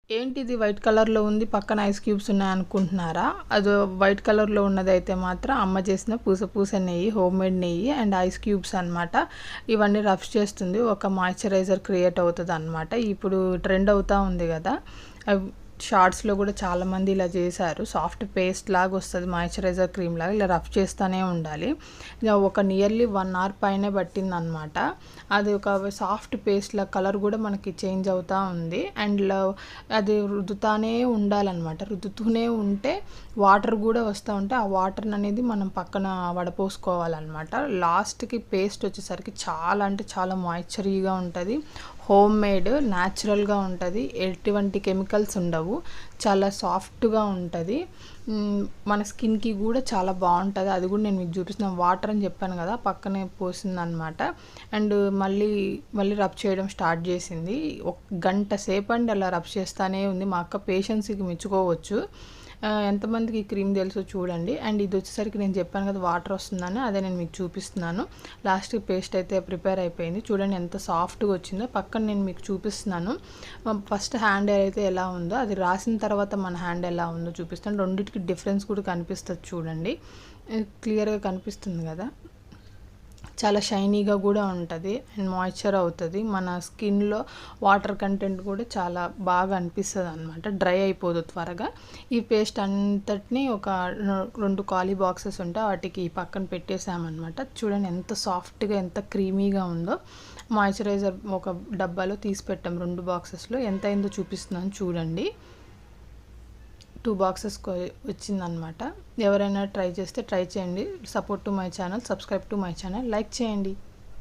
ఏంటిది వైట్ కలర్‌లో ఉంది. పక్కన ఐస్ క్యూబ్స్ ఉన్నాయనుకుంటున్నారా? అది వైట్ కలర్‌లో ఉన్నదైతే మాత్రం అమ్మ చేసిన పూస నెయ్యి, హోమ్‌మేడ్ నెయ్యి అండ్ ఐస్ క్యూబ్స్ అనమాట. ఇవన్నీ రఫ్ చేస్తుంది. ఒక మాయిశ్చరైజర్ క్రియేట్ అవుతదనమాట. ఇప్పుడు ట్రెండ్ అవుతా ఉంది గదా! షార్ట్స్‌లో కూడా చాలామంది ఇలా చేశారు. సాఫ్ట్ పేస్ట్ లాగా వస్తది. మాయిశ్చరైజర్ క్రీమ్ లాగా ఇలా రఫ్ చేస్తూనే ఉండాలి. ఒక నియర్లీ 1 అవర్ పైనే పట్టిందనమాట. అది ఒక సాఫ్ట్ పేస్ట్‌లా కలర్ కూడా మనకి చేంజ్ అవుతా ఉంది. అండ్ అది రుద్దుతానే ఉండాలన్నమాట. రుద్దుతూనే ఉంటే వాటర్ కూడా వస్తూ ఉంటే ఆ వాటర్ అనేది మనం పక్కన వడపోసుకోవాలన్నమాట. లాస్ట్‌కి పేస్ట్ వచ్చేసరికి చాలా అంటే చాలా మాయిశ్చరీగా ఉంటుంది. హోమ్ మేడ్ న్యాచురల్గా ఉంటుంది. ఎటువంటి కెమికల్స్ ఉండవు. చాలా సాఫ్ట్గా ఉంటుంది. మన స్కిన్కి కూడా చాలా బాగుంటుంది. అది కూడా నేను మీకు చూపిస్తున్నాను. వాటర్ అని చెప్పాను కదా, పక్కనే పోసిందనమాట. అండ్ మళ్ళీ రబ్ చేయడం స్టార్ట్ చేసింది. ఒక గంట సేపు అండి అలా రబ్ చేస్తూనే ఉంది. మా అక్క పేషెన్స్కి మెచ్చుకోవచ్చు. ఎంతమందికి ఈ క్రీమ్ తెలుసో చూడండి. అండ్ ఇది వచ్చేసరికి నేను చెప్పాను కదా వాటర్ వస్తుందని, అదే నేను మీకు చూపిస్తున్నాను. లాస్ట్కి పేస్ట్ అయితే ప్రిపేర్ అయిపోయింది. చూడండి ఎంత సాఫ్ట్గా వచ్చిందో. పక్కన నేను మీకు చూపిస్తున్నాను. ఫస్ట్ హ్యాండ్ అయితే ఎలా ఉందో, అది రాసిన తర్వాత మన హ్యాండ్ ఎలా ఉందో చూపిస్తాను. రెండింటికి డిఫరెన్స్ కూడా కనిపిస్తుంది చూడండి. క్లియర్గా కనిపిస్తుంది కదా. చాలా షైనీగా కూడా ఉంటుంది అండ్ మాయిశ్చర్ అవుతుంది. మన స్కిన్లో వాటర్ కంటెంట్ కూడా చాలా బాగా అనిపిస్తుంది అనమాట. డ్రై అయిపోదు త్వరగా. ఈ పేస్ట్ అంతటిని ఒక 2 ఖాళీ బాక్సెస్ ఉంటే వాటికి పక్కన పెట్టేసామన్నమాట. చూడండి ఎంత సాఫ్ట్గా ఎంత క్రీమీగా ఉందో. మాయిశ్చరైజర్ ఒక డబ్బాలో తీసి పెట్టాం 2 బాక్సెస్లో. ఎంత అయిందో చూపిస్తున్నాను చూడండి. 2 బాక్సెస్ వచ్చిందనమాట. ఎవరైనా ట్రై చేస్తే ట్రై చేయండి. Support to my channel, subscribe to my channel, like చేయండి.